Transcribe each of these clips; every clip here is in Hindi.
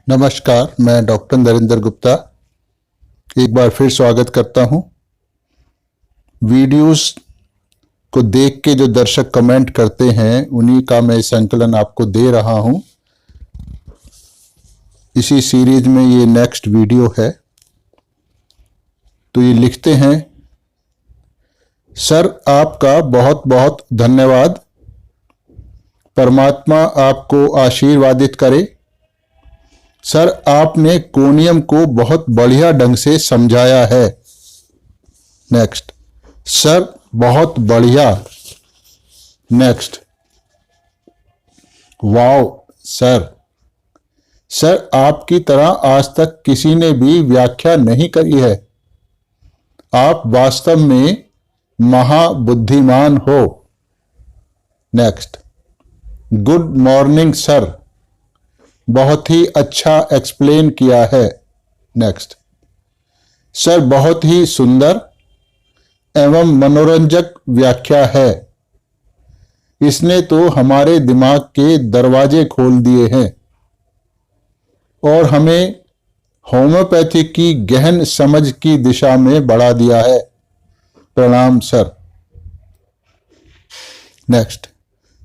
नमस्कार, मैं डॉक्टर नरेंद्र गुप्ता एक बार फिर स्वागत करता हूं। वीडियोस को देख के जो दर्शक कमेंट करते हैं उन्हीं का मैं संकलन आपको दे रहा हूं। इसी सीरीज में ये नेक्स्ट वीडियो है। तो ये लिखते हैं, सर आपका बहुत बहुत धन्यवाद। परमात्मा आपको आशीर्वादित करे। सर आपने कोनियम को बहुत बढ़िया ढंग से समझाया है। नेक्स्ट, सर बहुत बढ़िया। Next, wow sir. सर आपकी तरह आज तक किसी ने भी व्याख्या नहीं करी है। आप वास्तव में महाबुद्धिमान हो। नेक्स्ट, गुड मॉर्निंग सर, बहुत ही अच्छा एक्सप्लेन किया है। नेक्स्ट, सर बहुत ही सुंदर एवं मनोरंजक व्याख्या है। इसने तो हमारे दिमाग के दरवाजे खोल दिए हैं और हमें होम्योपैथी की गहन समझ की दिशा में बढ़ा दिया है। प्रणाम सर। नेक्स्ट,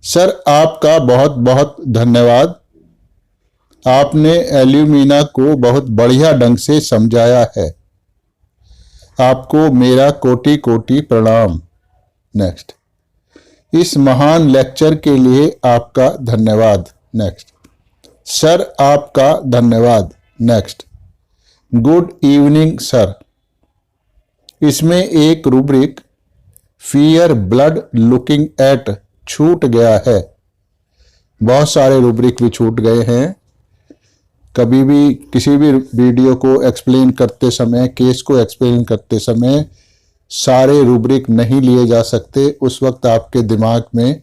सर आपका बहुत बहुत धन्यवाद। आपने एल्यूमिना को बहुत बढ़िया ढंग से समझाया है। आपको मेरा कोटि कोटि प्रणाम। नेक्स्ट, इस महान लेक्चर के लिए आपका धन्यवाद। नेक्स्ट, सर आपका धन्यवाद। Next, good evening sir. इसमें एक rubric fear blood looking at छूट गया है। बहुत सारे रूब्रिक भी छूट गए हैं। कभी भी किसी भी वीडियो को एक्सप्लेन करते समय, केस को एक्सप्लेन करते समय सारे रूब्रिक नहीं लिए जा सकते। उस वक्त आपके दिमाग में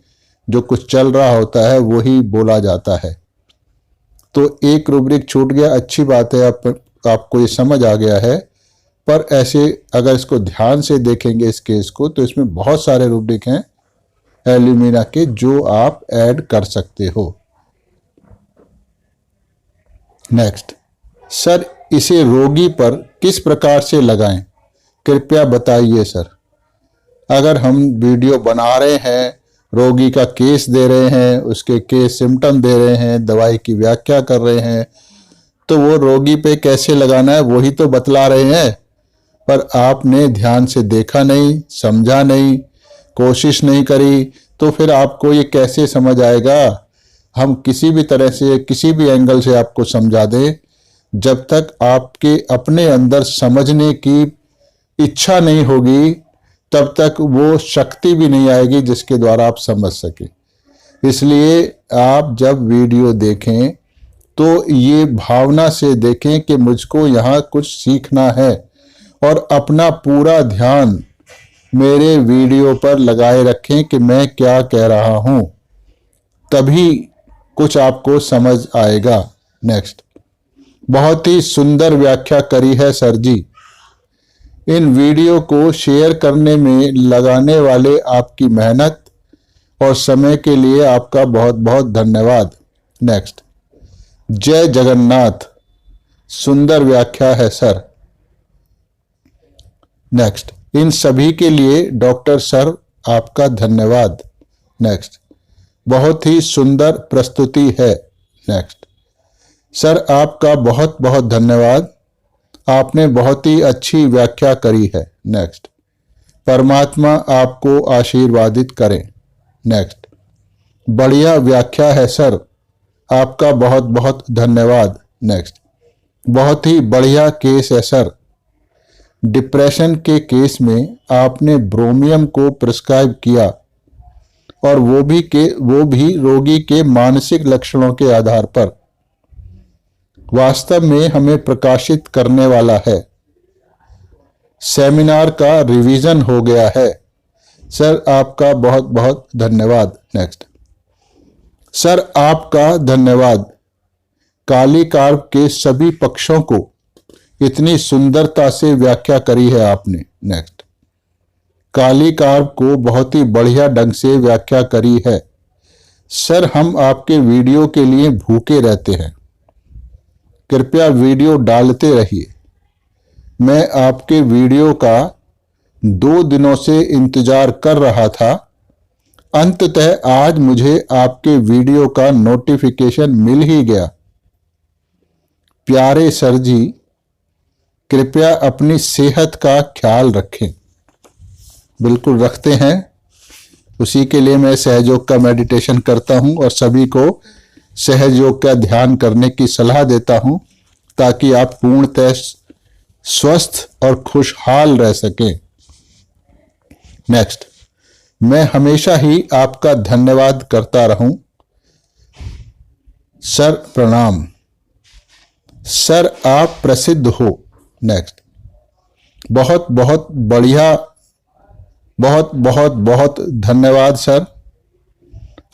जो कुछ चल रहा होता है वही बोला जाता है। तो एक रूब्रिक छूट गया, अच्छी बात है, आपको ये समझ आ गया है। पर ऐसे अगर इसको ध्यान से देखेंगे इस केस को, तो इसमें बहुत सारे रूब्रिक हैं एल्यूमिना के जो आप ऐड कर सकते हो। नेक्स्ट, सर इसे रोगी पर किस प्रकार से लगाएं, कृपया बताइए सर। अगर हम वीडियो बना रहे हैं, रोगी का केस दे रहे हैं, उसके केस सिम्टम दे रहे हैं, दवाई की व्याख्या कर रहे हैं, तो वो रोगी पे कैसे लगाना है वही तो बतला रहे हैं। पर आपने ध्यान से देखा नहीं, समझा नहीं, कोशिश नहीं करी, तो फिर आपको ये कैसे समझ आएगा। हम किसी भी तरह से, किसी भी एंगल से आपको समझा दें, जब तक आपके अपने अंदर समझने की इच्छा नहीं होगी तब तक वो शक्ति भी नहीं आएगी जिसके द्वारा आप समझ सके। इसलिए आप जब वीडियो देखें तो ये भावना से देखें कि मुझको यहाँ कुछ सीखना है और अपना पूरा ध्यान मेरे वीडियो पर लगाए रखें कि मैं क्या कह रहा हूँ, तभी कुछ आपको समझ आएगा। नेक्स्ट, बहुत ही सुंदर व्याख्या करी है सर जी। इन वीडियो को शेयर करने में लगाने वाले आपकी मेहनत और समय के लिए आपका बहुत बहुत धन्यवाद। नेक्स्ट, जय जगन्नाथ, सुंदर व्याख्या है सर। नेक्स्ट, इन सभी के लिए डॉक्टर सर आपका धन्यवाद। नेक्स्ट, बहुत ही सुंदर प्रस्तुति है। नेक्स्ट, सर आपका बहुत बहुत धन्यवाद। आपने बहुत ही अच्छी व्याख्या करी है। नेक्स्ट, परमात्मा आपको आशीर्वादित करें। नेक्स्ट, बढ़िया व्याख्या है सर, आपका बहुत बहुत धन्यवाद। नेक्स्ट, बहुत ही बढ़िया केस है सर। डिप्रेशन के केस में आपने ब्रोमियम को प्रिस्क्राइब किया और वो भी रोगी के मानसिक लक्षणों के आधार पर। वास्तव में हमें प्रकाशित करने वाला है। सेमिनार का रिवीजन हो गया है। सर आपका बहुत बहुत धन्यवाद। नेक्स्ट, सर आपका धन्यवाद। काली कार्ब के सभी पक्षों को इतनी सुंदरता से व्याख्या करी है आपने। नेक्स्ट, काली कार्ब को बहुत ही बढ़िया ढंग से व्याख्या करी है। सर हम आपके वीडियो के लिए भूखे रहते हैं। कृपया वीडियो डालते रहिए। मैं आपके वीडियो का 2 दिनों से इंतजार कर रहा था। अंततः आज मुझे आपके वीडियो का नोटिफिकेशन मिल ही गया। प्यारे सर जी, कृपया अपनी सेहत का ख्याल रखें। बिल्कुल रखते हैं, उसी के लिए मैं सहयोग का मेडिटेशन करता हूं और सभी को सहयोग का ध्यान करने की सलाह देता हूं ताकि आप पूर्णतः स्वस्थ और खुशहाल रह सकें। नेक्स्ट, मैं हमेशा ही आपका धन्यवाद करता रहूं। सर प्रणाम। सर आप प्रसिद्ध हो। नेक्स्ट, बहुत बहुत बढ़िया, बहुत बहुत बहुत धन्यवाद सर।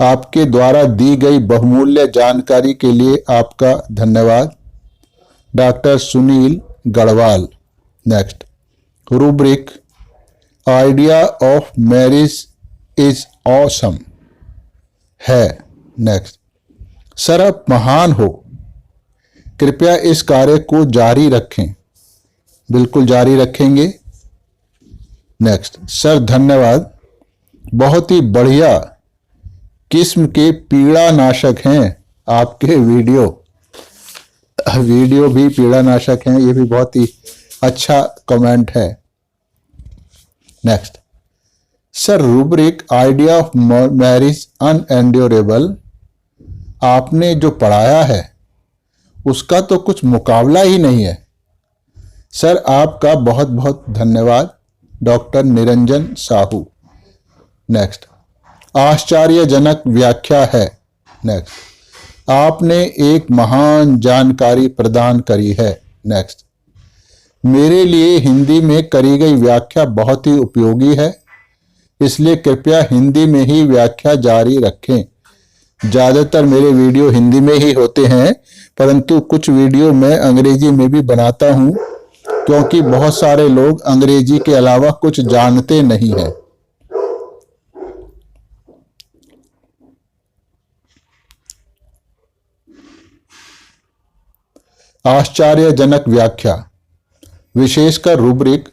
आपके द्वारा दी गई बहुमूल्य जानकारी के लिए आपका धन्यवाद। Doctor Sunil Garhwal. Next, rubric idea of marriage is awesome है। नेक्स्ट, सर आप महान हो, कृपया इस कार्य को जारी रखें। बिल्कुल जारी रखेंगे। नेक्स्ट, सर धन्यवाद, बहुत ही बढ़िया किस्म के पीड़ा नाशक हैं आपके वीडियो भी पीड़ा नाशक हैं। ये भी बहुत ही अच्छा कमेंट है। Next, sir rubric idea of marriage unendurable, आपने जो पढ़ाया है उसका तो कुछ मुकाबला ही नहीं है। सर आपका बहुत बहुत धन्यवाद। डॉक्टर निरंजन साहू। नेक्स्ट, आश्चर्यजनक व्याख्या है। नेक्स्ट, आपने एक महान जानकारी प्रदान करी है। नेक्स्ट, मेरे लिए हिंदी में करी गई व्याख्या बहुत ही उपयोगी है, इसलिए कृपया हिंदी में ही व्याख्या जारी रखें। ज़्यादातर मेरे वीडियो हिंदी में ही होते हैं, परंतु कुछ वीडियो मैं अंग्रेजी में भी बनाता हूं, क्योंकि बहुत सारे लोग अंग्रेजी के अलावा कुछ जानते नहीं हैं। आश्चर्यजनक व्याख्या, विशेषकर rubric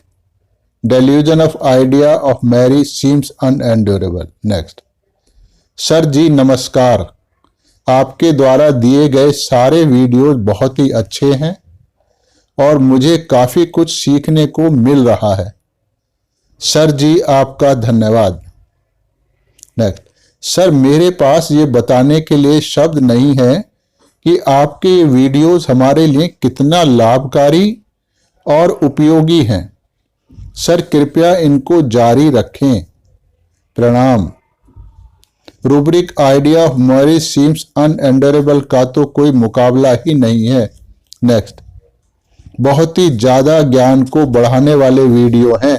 delusion of idea of marriage seems unendurable. Next, sir ji नमस्कार, आपके द्वारा दिए गए सारे वीडियोज बहुत ही अच्छे हैं और मुझे काफ़ी कुछ सीखने को मिल रहा है। सर जी आपका धन्यवाद। नेक्स्ट, सर मेरे पास ये बताने के लिए शब्द नहीं है कि आपके वीडियोस हमारे लिए कितना लाभकारी और उपयोगी हैं। सर कृपया इनको जारी रखें। प्रणाम। Rubric idea of marriage seems unendurable का तो कोई मुकाबला ही नहीं है। नेक्स्ट, बहुत ही ज़्यादा ज्ञान को बढ़ाने वाले वीडियो हैं।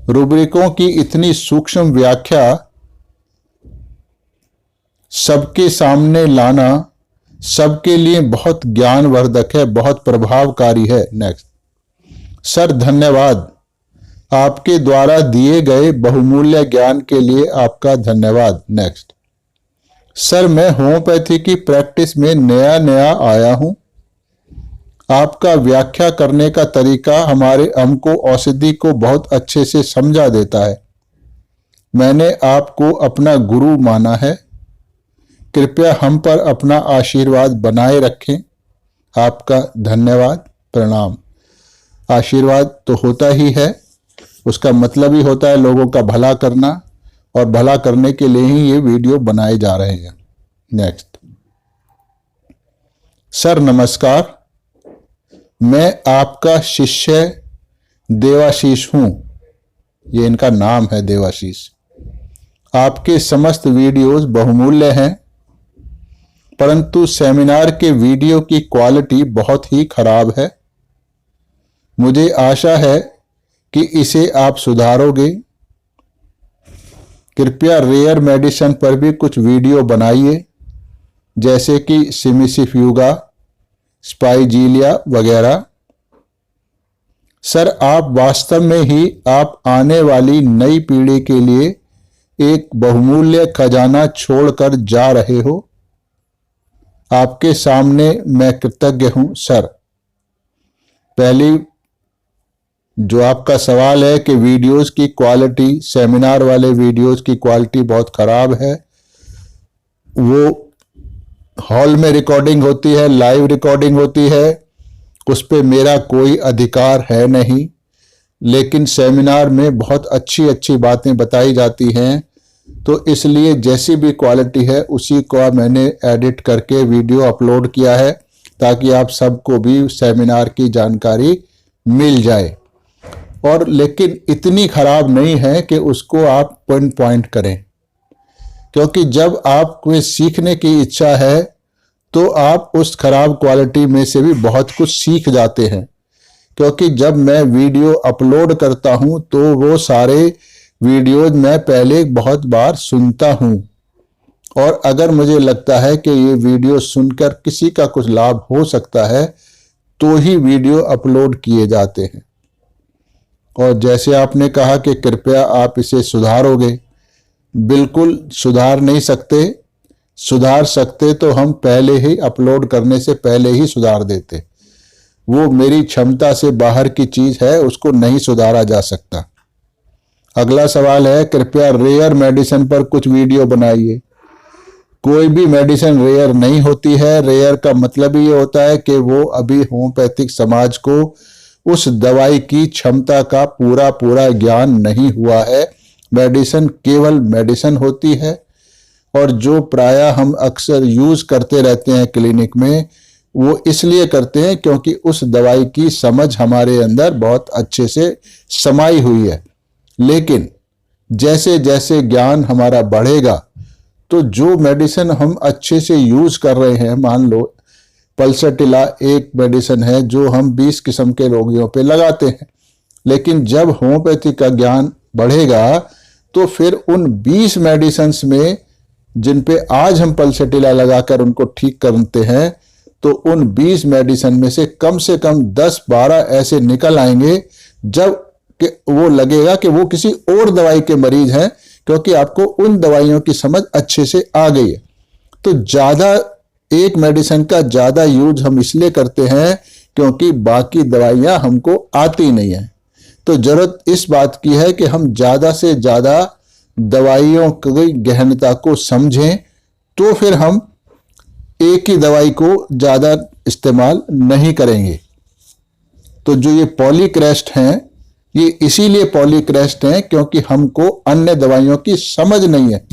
रूब्रिकों की इतनी सूक्ष्म व्याख्या सबके सामने लाना सबके लिए बहुत ज्ञानवर्धक है, बहुत प्रभावकारी है। नेक्स्ट, सर धन्यवाद, आपके द्वारा दिए गए बहुमूल्य ज्ञान के लिए आपका धन्यवाद। नेक्स्ट, सर मैं होम्योपैथी की प्रैक्टिस में नया आया हूं। आपका व्याख्या करने का तरीका हमारे हमको औषधि को बहुत अच्छे से समझा देता है। मैंने आपको अपना गुरु माना है। कृपया हम पर अपना आशीर्वाद बनाए रखें। आपका धन्यवाद। प्रणाम। आशीर्वाद तो होता ही है, उसका मतलब ही होता है लोगों का भला करना, और भला करने के लिए ही ये वीडियो बनाए जा रहे हैं। नेक्स्ट, सर नमस्कार, मैं आपका शिष्य देवाशीष हूं। ये इनका नाम है, देवाशीष। आपके समस्त वीडियोस बहुमूल्य हैं, परंतु सेमिनार के वीडियो की क्वालिटी बहुत ही खराब है। मुझे आशा है कि इसे आप सुधारोगे। कृपया रेयर मेडिसिन पर भी कुछ वीडियो बनाइए, जैसे कि सिमिसिफ्यूगा, स्पाइजीलिया वगैरह। सर आप वास्तव में ही आप आने वाली नई पीढ़ी के लिए एक बहुमूल्य खजाना छोड़कर जा रहे हो। आपके सामने मैं कृतज्ञ हूं सर। पहली जो आपका सवाल है कि वीडियोस की क्वालिटी, सेमिनार वाले वीडियोस की क्वालिटी बहुत ख़राब है। वो हॉल में रिकॉर्डिंग होती है, लाइव रिकॉर्डिंग होती है, उस पर मेरा कोई अधिकार है नहीं, लेकिन सेमिनार में बहुत अच्छी अच्छी बातें बताई जाती हैं, तो इसलिए जैसी भी क्वालिटी है उसी को मैंने एडिट करके वीडियो अपलोड किया है ताकि आप सबको भी सेमिनार की जानकारी मिल जाए। और लेकिन इतनी ख़राब नहीं है कि उसको आप पॉइंट करें, क्योंकि जब आपको सीखने की इच्छा है तो आप उस खराब क्वालिटी में से भी बहुत कुछ सीख जाते हैं। क्योंकि जब मैं वीडियो अपलोड करता हूं तो वो सारे वीडियोज मैं पहले बहुत बार सुनता हूं, और अगर मुझे लगता है कि ये वीडियो सुनकर किसी का कुछ लाभ हो सकता है तो ही वीडियो अपलोड किए जाते हैं। और जैसे आपने कहा कि कृपया आप इसे सुधारोगे, बिल्कुल सुधार नहीं सकते। सुधार सकते तो हम पहले ही अपलोड करने से पहले ही सुधार देते। वो मेरी क्षमता से बाहर की चीज है, उसको नहीं सुधारा जा सकता। अगला सवाल है, कृपया रेयर मेडिसिन पर कुछ वीडियो बनाइए। कोई भी मेडिसिन रेयर नहीं होती है। रेयर का मतलब ही ये होता है कि वो अभी होम्योपैथिक समाज को उस दवाई की क्षमता का पूरा पूरा ज्ञान नहीं हुआ है। मेडिसिन केवल मेडिसिन होती है, और जो प्रायः हम अक्सर यूज करते रहते हैं क्लिनिक में, वो इसलिए करते हैं क्योंकि उस दवाई की समझ हमारे अंदर बहुत अच्छे से समाई हुई है। लेकिन जैसे जैसे ज्ञान हमारा बढ़ेगा तो जो मेडिसिन हम अच्छे से यूज कर रहे हैं, मान लो पल्सटिला एक मेडिसिन है जो हम 20 किस्म के रोगियों पे लगाते हैं, लेकिन जब होम्योपैथी का ज्ञान बढ़ेगा तो फिर उन 20 मेडिसिन में जिन पे आज हम पल्सटिला लगाकर उनको ठीक करते हैं, तो उन 20 मेडिसिन में से कम 10-12 ऐसे निकल आएंगे जब कि वो लगेगा कि वो किसी और दवाई के मरीज हैं, क्योंकि आपको उन दवाइयों की समझ अच्छे से आ गई है। तो ज्यादा एक मेडिसिन का ज्यादा यूज हम इसलिए करते हैं क्योंकि बाकी दवाइयां हमको आती नहीं है। तो जरूरत इस बात की है कि हम ज्यादा से ज्यादा दवाइयों की गहनता को समझें, तो फिर हम एक ही दवाई को ज्यादा इस्तेमाल नहीं करेंगे। तो जो ये पॉलीक्रेस्ट हैं, ये इसीलिए पॉलीक्रेस्ट हैं क्योंकि हमको अन्य दवाइयों की समझ नहीं है।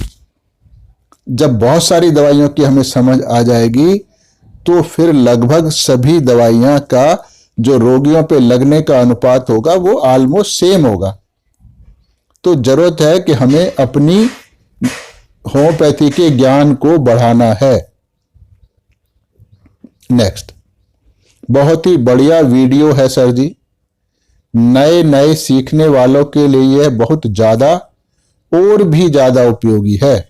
जब बहुत सारी दवाइयों की हमें समझ आ जाएगी तो फिर लगभग सभी दवाइयां का जो रोगियों पे लगने का अनुपात होगा वो ऑलमोस्ट सेम होगा। तो जरूरत है कि हमें अपनी होम्योपैथी के ज्ञान को बढ़ाना है। नेक्स्ट, बहुत ही बढ़िया वीडियो है सर जी। नए नए सीखने वालों के लिए यह बहुत ज्यादा और भी ज्यादा उपयोगी है।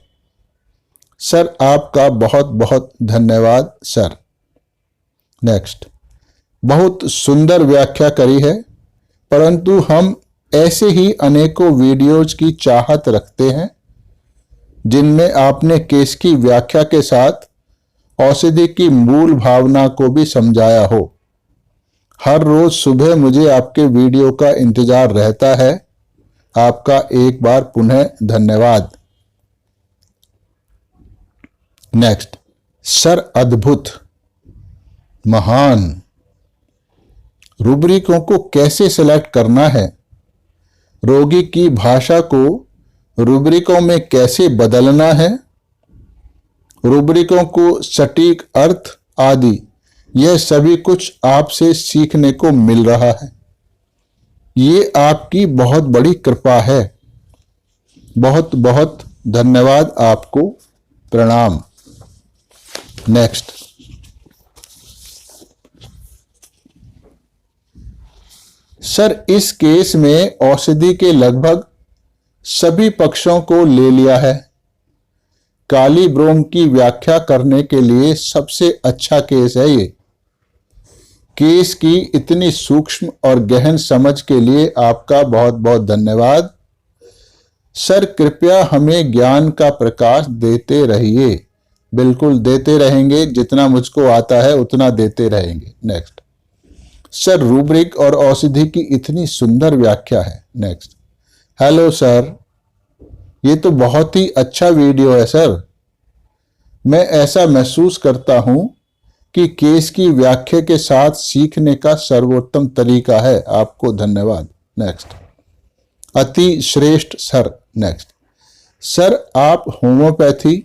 सर आपका बहुत बहुत धन्यवाद सर। नेक्स्ट, बहुत सुंदर व्याख्या करी है, परंतु हम ऐसे ही अनेकों वीडियोज की चाहत रखते हैं जिनमें आपने केस की व्याख्या के साथ औषधि की मूल भावना को भी समझाया हो। हर रोज सुबह मुझे आपके वीडियो का इंतजार रहता है। आपका एक बार पुनः धन्यवाद। नेक्स्ट, सर अद्भुत, महान। रूब्रिकों को कैसे सेलेक्ट करना है, रोगी की भाषा को रूब्रिकों में कैसे बदलना है, रूब्रिकों को सटीक अर्थ आदि, यह सभी कुछ आपसे सीखने को मिल रहा है। ये आपकी बहुत बड़ी कृपा है। बहुत बहुत धन्यवाद आपको। प्रणाम। नेक्स्ट, सर इस केस में औषधि के लगभग सभी पक्षों को ले लिया है। काली ब्रोम की व्याख्या करने के लिए सबसे अच्छा केस है ये। केस की इतनी सूक्ष्म और गहन समझ के लिए आपका बहुत बहुत धन्यवाद। सर कृपया हमें ज्ञान का प्रकाश देते रहिए। बिल्कुल देते रहेंगे, जितना मुझको आता है उतना देते रहेंगे। नेक्स्ट, सर रूब्रिक और औषधि की इतनी सुंदर व्याख्या है। नेक्स्ट, हेलो सर, ये तो बहुत ही अच्छा वीडियो है सर। मैं ऐसा महसूस करता हूं कि केस की व्याख्या के साथ सीखने का सर्वोत्तम तरीका है। आपको धन्यवाद। नेक्स्ट, अति श्रेष्ठ सर। नेक्स्ट, सर आप होम्योपैथी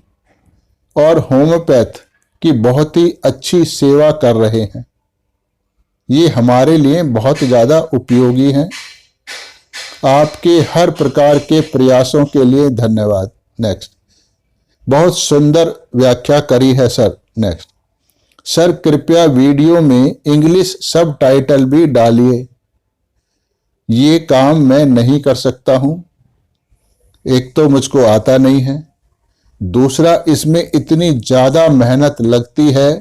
और होम्योपैथ की बहुत ही अच्छी सेवा कर रहे हैं। ये हमारे लिए बहुत ज़्यादा उपयोगी हैं। आपके हर प्रकार के प्रयासों के लिए धन्यवाद। नेक्स्ट, बहुत सुंदर व्याख्या करी है सर। नेक्स्ट, सर कृपया वीडियो में इंग्लिश सब टाइटल भी डालिए। ये काम मैं नहीं कर सकता हूं। एक तो मुझको आता नहीं है, दूसरा इसमें इतनी ज़्यादा मेहनत लगती है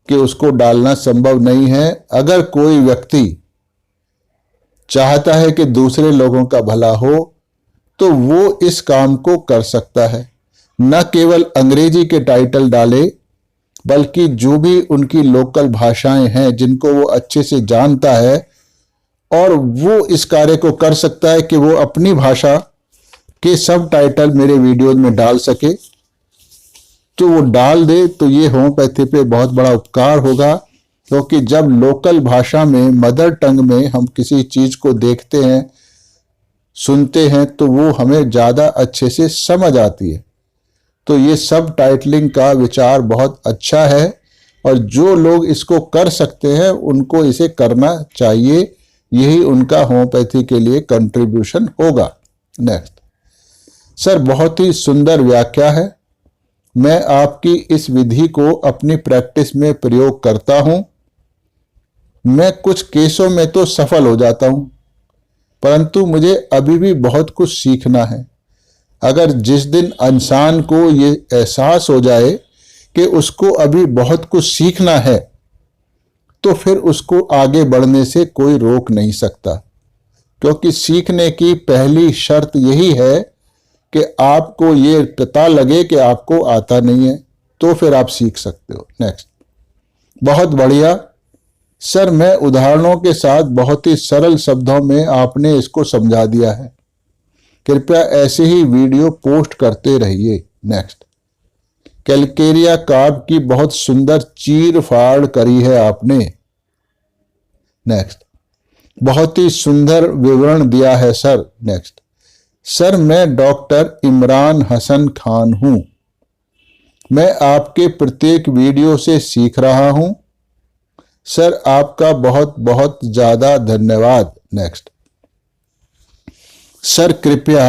कि उसको डालना संभव नहीं है। अगर कोई व्यक्ति चाहता है कि दूसरे लोगों का भला हो तो वो इस काम को कर सकता है। न केवल अंग्रेजी के टाइटल डाले, बल्कि जो भी उनकी लोकल भाषाएं हैं जिनको वो अच्छे से जानता है, और वो इस कार्य को कर सकता है कि वो अपनी भाषा के सब टाइटल मेरे वीडियो में डाल सके, तो वो डाल दे। तो ये होम्योपैथी पे बहुत बड़ा उपकार होगा, क्योंकि जब लोकल भाषा में, मदर टंग में हम किसी चीज को देखते हैं, सुनते हैं, तो वो हमें ज्यादा अच्छे से समझ आती है। तो ये सब टाइटलिंग का विचार बहुत अच्छा है, और जो लोग इसको कर सकते हैं उनको इसे करना चाहिए। यही उनका होम्योपैथी के लिए कंट्रीब्यूशन होगा। नेक्स्ट, सर बहुत ही सुंदर व्याख्या है। मैं आपकी इस विधि को अपनी प्रैक्टिस में प्रयोग करता हूं। मैं कुछ केसों में तो सफल हो जाता हूं, परंतु मुझे अभी भी बहुत कुछ सीखना है। अगर जिस दिन इंसान को ये एहसास हो जाए कि उसको अभी बहुत कुछ सीखना है, तो फिर उसको आगे बढ़ने से कोई रोक नहीं सकता, क्योंकि सीखने की पहली शर्त यही है कि आपको ये पता लगे कि आपको आता नहीं है, तो फिर आप सीख सकते हो। नेक्स्ट, बहुत बढ़िया सर, मैं उदाहरणों के साथ बहुत ही सरल शब्दों में आपने इसको समझा दिया है। कृपया ऐसे ही वीडियो पोस्ट करते रहिए। नेक्स्ट, कैलकेरिया कार्प की बहुत सुंदर चीर फाड़ करी है आपने। नेक्स्ट, बहुत ही सुंदर विवरण दिया है सर। नेक्स्ट, सर मैं डॉक्टर इमरान हसन खान हूं। मैं आपके प्रत्येक वीडियो से सीख रहा हूं। सर आपका बहुत बहुत ज्यादा धन्यवाद। नेक्स्ट, सर कृपया,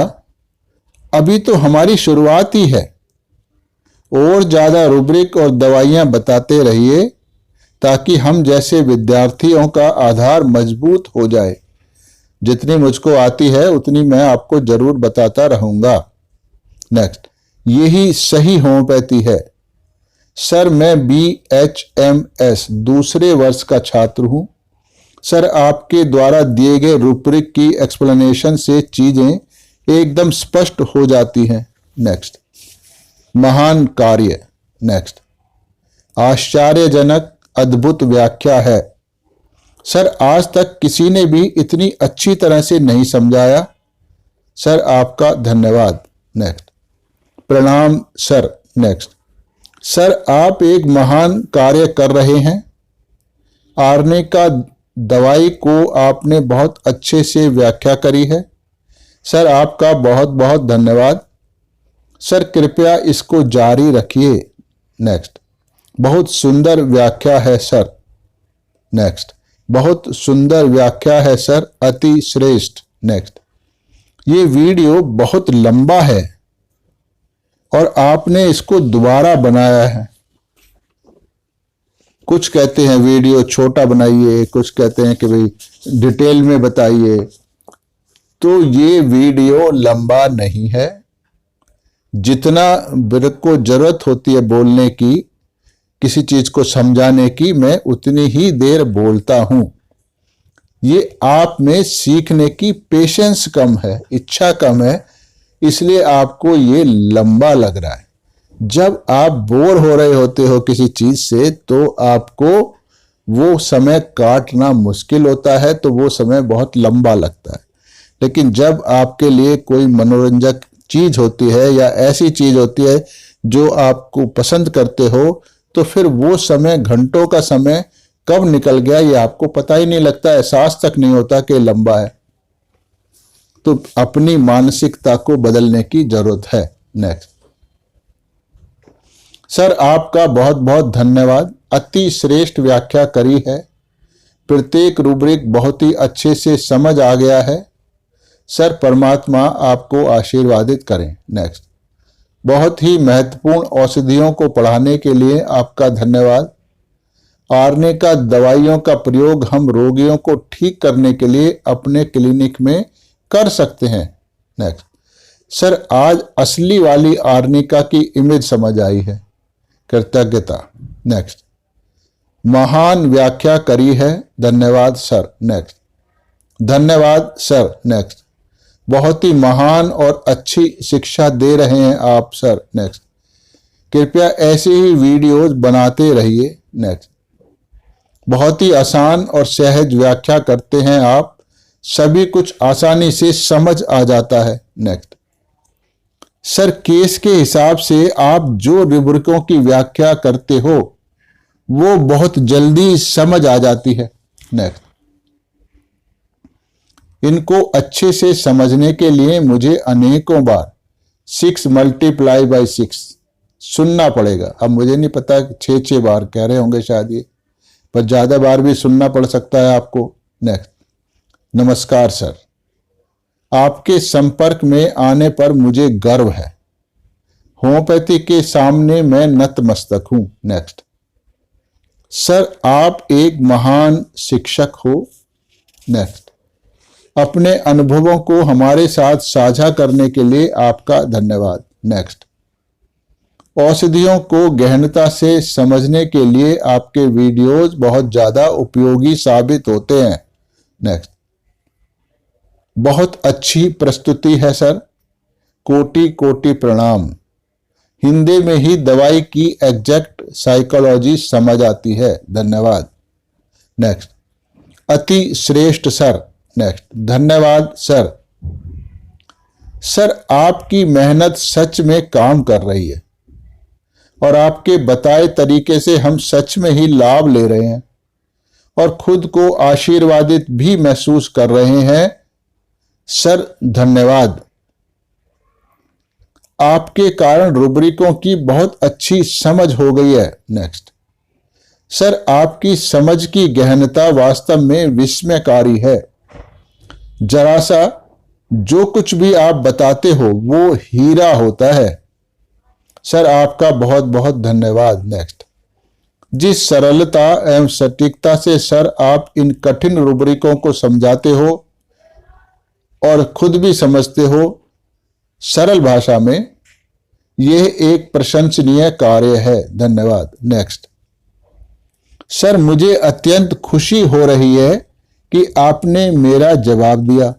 अभी तो हमारी शुरुआत ही है, और ज्यादा रूब्रिक और दवाइयां बताते रहिए, ताकि हम जैसे विद्यार्थियों का आधार मजबूत हो जाए। जितनी मुझको आती है उतनी मैं आपको जरूर बताता रहूंगा। नेक्स्ट, यही सही होम्योपैथी है। सर मैं BHMS दूसरे वर्ष का छात्र हूं। सर आपके द्वारा दिए गए रूब्रिक की एक्सप्लेनेशन से चीजें एकदम स्पष्ट हो जाती हैं। नेक्स्ट, महान कार्य। नेक्स्ट, आश्चर्यजनक अद्भुत व्याख्या है। सर आज तक किसी ने भी इतनी अच्छी तरह से नहीं समझाया। सर आपका धन्यवाद। नेक्स्ट, प्रणाम सर। नेक्स्ट, सर आप एक महान कार्य कर रहे हैं। आरने का दवाई को आपने बहुत अच्छे से व्याख्या करी है। सर आपका बहुत बहुत धन्यवाद। सर कृपया इसको जारी रखिए। नेक्स्ट, बहुत सुंदर व्याख्या है सर। नेक्स्ट, बहुत सुंदर व्याख्या है सर, अति श्रेष्ठ। नेक्स्ट, ये वीडियो बहुत लंबा है और आपने इसको दोबारा बनाया है। कुछ कहते हैं वीडियो छोटा बनाइए, कुछ कहते हैं कि भाई डिटेल में बताइए। तो ये वीडियो लंबा नहीं है। जितना मेरे को जरूरत होती है बोलने की, किसी चीज को समझाने की, मैं उतनी ही देर बोलता हूं। ये आप में सीखने की पेशेंस कम है, इच्छा कम है, इसलिए आपको ये लंबा लग रहा है। जब आप बोर हो रहे होते हो किसी चीज से तो आपको वो समय काटना मुश्किल होता है, तो वो समय बहुत लंबा लगता है। लेकिन जब आपके लिए कोई मनोरंजक चीज होती है या ऐसी चीज होती है जो आपको पसंद करते हो, तो फिर वो समय, घंटों का समय कब निकल गया ये आपको पता ही नहीं लगता, एहसास तक नहीं होता कि लंबा है। तो अपनी मानसिकता को बदलने की जरूरत है। नेक्स्ट। सर आपका बहुत बहुत धन्यवाद, अति श्रेष्ठ व्याख्या करी है, प्रत्येक रूब्रिक बहुत ही अच्छे से समझ आ गया है। सर परमात्मा आपको आशीर्वादित करें। नेक्स्ट। बहुत ही महत्वपूर्ण औषधियों को पढ़ाने के लिए आपका धन्यवाद। आर्निका दवाइयों का प्रयोग हम रोगियों को ठीक करने के लिए अपने क्लिनिक में कर सकते हैं। नेक्स्ट। सर आज असली वाली आर्निका की इमेज समझ आई है, कृतज्ञता। नेक्स्ट। महान व्याख्या करी है, धन्यवाद सर। नेक्स्ट। धन्यवाद सर। नेक्स्ट। बहुत ही महान और अच्छी शिक्षा दे रहे हैं आप सर। नेक्स्ट। कृपया ऐसे ही वीडियोस बनाते रहिए। नेक्स्ट। बहुत ही आसान और सहज व्याख्या करते हैं आप, सभी कुछ आसानी से समझ आ जाता है। नेक्स्ट। सर केस के हिसाब से आप जो रूब्रिकों की व्याख्या करते हो वो बहुत जल्दी समझ आ जाती है। नेक्स्ट। इनको अच्छे से समझने के लिए मुझे अनेकों बार 6 × 6 सुनना पड़ेगा। अब मुझे नहीं पता, 6 बार कह रहे होंगे शायद ये, पर ज्यादा बार भी सुनना पड़ सकता है आपको। नेक्स्ट। नमस्कार सर, आपके संपर्क में आने पर मुझे गर्व है। होम्योपैथी के सामने मैं नतमस्तक हूं। नेक्स्ट। सर आप एक महान शिक्षक हो। नेक्स्ट। अपने अनुभवों को हमारे साथ साझा करने के लिए आपका धन्यवाद। नेक्स्ट। औषधियों को गहनता से समझने के लिए आपके वीडियोस बहुत ज्यादा उपयोगी साबित होते हैं। नेक्स्ट। बहुत अच्छी प्रस्तुति है सर, कोटि कोटि प्रणाम। हिंदी में ही दवाई की एग्जैक्ट साइकोलॉजी समझ आती है, धन्यवाद। नेक्स्ट। अति श्रेष्ठ सर। नेक्स्ट। धन्यवाद सर। सर आपकी मेहनत सच में काम कर रही है और आपके बताए तरीके से हम सच में ही लाभ ले रहे हैं और खुद को आशीर्वादित भी महसूस कर रहे हैं। सर धन्यवाद। आपके कारण रूब्रिकों की बहुत अच्छी समझ हो गई है। नेक्स्ट। सर आपकी समझ की गहनता वास्तव में विस्मयकारी है। जरा सा जो कुछ भी आप बताते हो वो हीरा होता है। सर आपका बहुत बहुत धन्यवाद। नेक्स्ट। जिस सरलता एवं सटीकता से सर आप इन कठिन रूब्रिकों को समझाते हो और खुद भी समझते हो सरल भाषा में, यह एक प्रशंसनीय कार्य है, धन्यवाद। नेक्स्ट। सर मुझे अत्यंत खुशी हो रही है कि आपने मेरा जवाब दिया।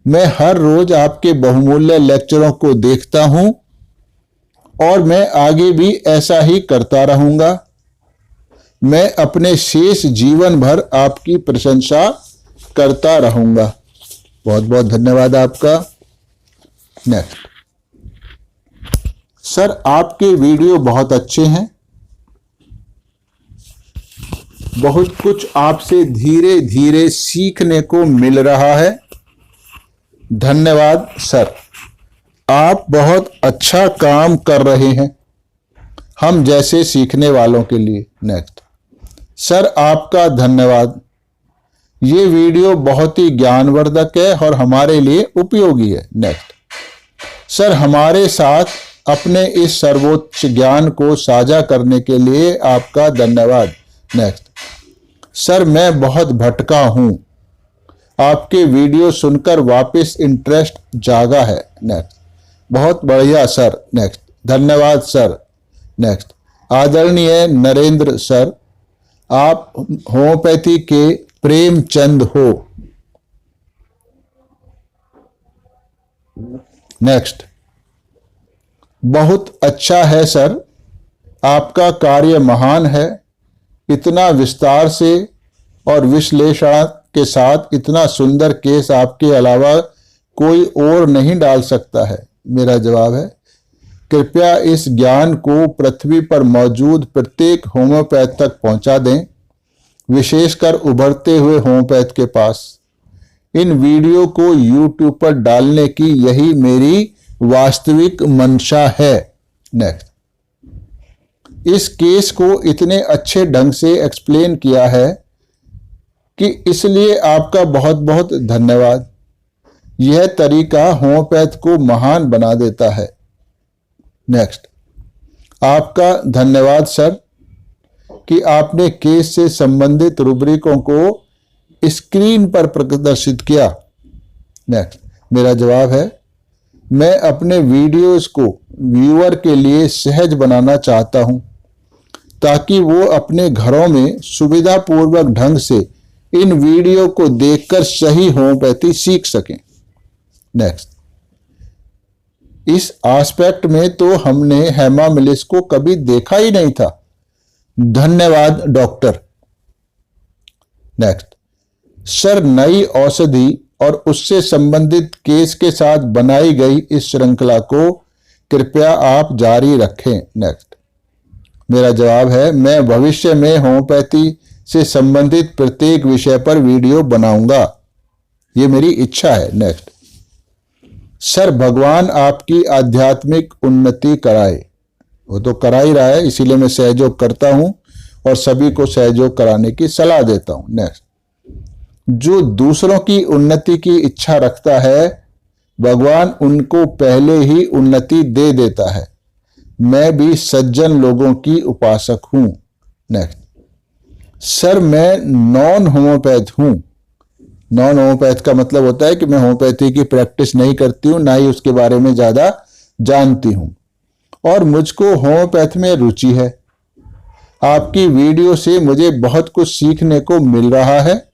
मैं हर रोज आपके बहुमूल्य लेक्चरों को देखता हूं और मैं आगे भी ऐसा ही करता रहूंगा। मैं अपने शेष जीवन भर आपकी प्रशंसा करता रहूंगा। बहुत बहुत धन्यवाद आपका। नेक्स्ट। सर आपके वीडियो बहुत अच्छे हैं, बहुत कुछ आपसे धीरे धीरे सीखने को मिल रहा है, धन्यवाद सर। आप बहुत अच्छा काम कर रहे हैं हम जैसे सीखने वालों के लिए। नेक्स्ट। सर आपका धन्यवाद, ये वीडियो बहुत ही ज्ञानवर्धक है और हमारे लिए उपयोगी है। नेक्स्ट। सर हमारे साथ अपने इस सर्वोच्च ज्ञान को साझा करने के लिए आपका धन्यवाद। नेक्स्ट। सर मैं बहुत भटका हूं, आपके वीडियो सुनकर वापस इंटरेस्ट जागा है। नेक्स्ट। बहुत बढ़िया सर। नेक्स्ट। धन्यवाद सर। नेक्स्ट। आदरणीय नरेंद्र सर, आप होम्योपैथी के प्रेमचंद हो। नेक्स्ट। बहुत अच्छा है सर, आपका कार्य महान है। इतना विस्तार से और विश्लेषण के साथ इतना सुंदर केस आपके अलावा कोई और नहीं डाल सकता है। मेरा जवाब है, कृपया इस ज्ञान को पृथ्वी पर मौजूद प्रत्येक होम्योपैथ तक पहुंचा दें, विशेषकर उभरते हुए होम्योपैथ के पास। इन वीडियो को YouTube पर डालने की यही मेरी वास्तविक मंशा है। नेक्स्ट, इस केस को इतने अच्छे ढंग से एक्सप्लेन किया है कि इसलिए आपका बहुत बहुत धन्यवाद। यह तरीका होम्योपैथ को महान बना देता है। नेक्स्ट, आपका धन्यवाद सर कि आपने केस से संबंधित रूब्रिकों को स्क्रीन पर प्रदर्शित किया। नेक्स्ट, मेरा जवाब है, मैं अपने वीडियोस को व्यूअर के लिए सहज बनाना चाहता हूं ताकि वो अपने घरों में सुविधापूर्वक ढंग से इन वीडियो को देखकर सही होम्योपैथी सीख सकें। नेक्स्ट, इस एस्पेक्ट में तो हमने हेमा मिलिस को कभी देखा ही नहीं था। धन्यवाद डॉक्टर। नेक्स्ट, सर नई औषधि और उससे संबंधित केस के साथ बनाई गई इस श्रृंखला को कृपया आप जारी रखें। नेक्स्ट, मेरा जवाब है, मैं भविष्य में होम्योपैथी से संबंधित प्रत्येक विषय पर वीडियो बनाऊंगा, ये मेरी इच्छा है। नेक्स्ट, सर भगवान आपकी आध्यात्मिक उन्नति कराए। वो तो करा ही रहा है, इसीलिए मैं सहयोग करता हूं और सभी को सहयोग कराने की सलाह देता हूं। नेक्स्ट, जो दूसरों की उन्नति की इच्छा रखता है भगवान उनको पहले ही उन्नति दे देता है। मैं भी सज्जन लोगों की उपासक हूं। नेक्स्ट, सर मैं नॉन होम्योपैथ हूं। नॉन होम्योपैथ का मतलब होता है कि मैं होम्योपैथी की प्रैक्टिस नहीं करती हूं, ना ही उसके बारे में ज्यादा जानती हूं, और मुझको होम्योपैथ में रुचि है। आपकी वीडियो से मुझे बहुत कुछ सीखने को मिल रहा है।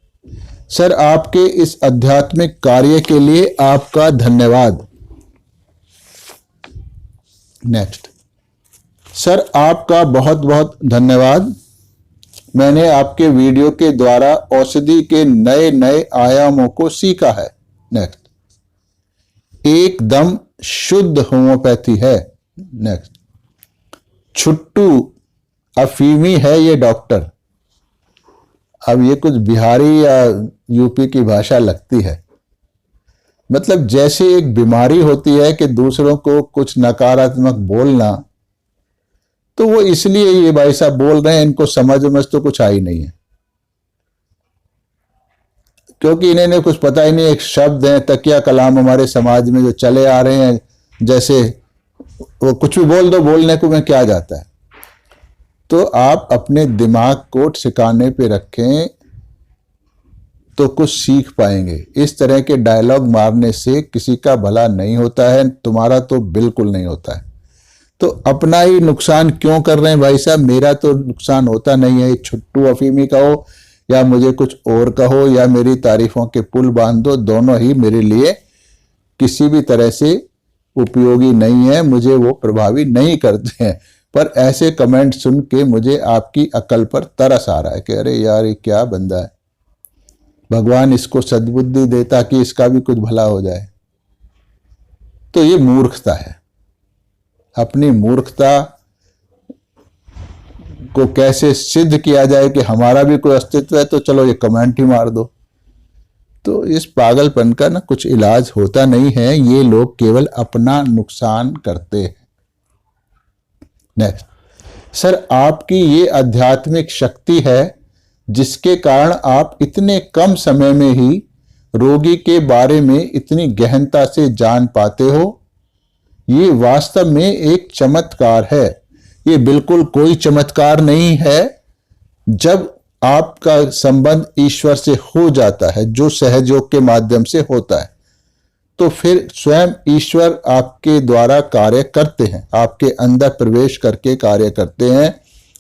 सर आपके इस आध्यात्मिक कार्य के लिए आपका धन्यवाद। नेक्स्ट, सर आपका बहुत बहुत धन्यवाद। मैंने आपके वीडियो के द्वारा औषधि के नए नए आयामों को सीखा है। नेक्स्ट, एकदम शुद्ध होम्योपैथी है। नेक्स्ट, छुट्टू अफीमी है ये डॉक्टर। अब ये कुछ बिहारी या यूपी की भाषा लगती है। मतलब जैसे एक बीमारी होती है कि दूसरों को कुछ नकारात्मक बोलना, तो वो इसलिए ये भाई साहब बोल रहे हैं, इनको समझ तो कुछ आई नहीं है, क्योंकि इन्हें कुछ पता ही नहीं। एक शब्द है तकिया कलाम हमारे समाज में जो चले आ रहे हैं, जैसे वो कुछ भी बोल दो, बोलने को में क्या जाता है। तो आप अपने दिमाग को ठिकाने पे रखें तो कुछ सीख पाएंगे। इस तरह के डायलॉग मारने से किसी का भला नहीं होता है, तुम्हारा तो बिल्कुल नहीं होता है। तो अपना ही नुकसान क्यों कर रहे हैं भाई साहब? मेरा तो नुकसान होता नहीं है। छुट्टू अफीमी कहो या मुझे कुछ और कहो या मेरी तारीफों के पुल बांध दो, दोनों ही मेरे लिए किसी भी तरह से उपयोगी नहीं है, मुझे वो प्रभावी नहीं करते हैं। पर ऐसे कमेंट सुन के मुझे आपकी अकल पर तरस आ रहा है कि अरे यार ये क्या बंदा है, भगवान इसको सद्बुद्धि दे ताकि इसका भी कुछ भला हो जाए। तो ये मूर्खता है। अपनी मूर्खता को कैसे सिद्ध किया जाए कि हमारा भी कोई अस्तित्व है, तो चलो ये कमेंट ही मार दो। तो इस पागलपन का ना कुछ इलाज होता नहीं है, ये लोग केवल अपना नुकसान करते हैं। नेक्स्ट, सर आपकी ये आध्यात्मिक शक्ति है जिसके कारण आप इतने कम समय में ही रोगी के बारे में इतनी गहनता से जान पाते हो। ये वास्तव में एक चमत्कार है। ये बिल्कुल कोई चमत्कार नहीं है। जब आपका संबंध ईश्वर से हो जाता है, जो सहयोग के माध्यम से होता है, तो फिर स्वयं ईश्वर आपके द्वारा कार्य करते हैं, आपके अंदर प्रवेश करके कार्य करते हैं,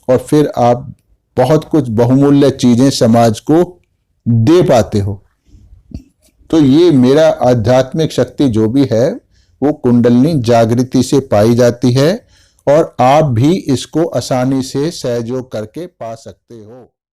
और फिर आप बहुत कुछ बहुमूल्य चीजें समाज को दे पाते हो। तो ये मेरा आध्यात्मिक शक्ति जो भी है वो कुंडलिनी जागृति से पाई जाती है और आप भी इसको आसानी से सहयोग करके पा सकते हो।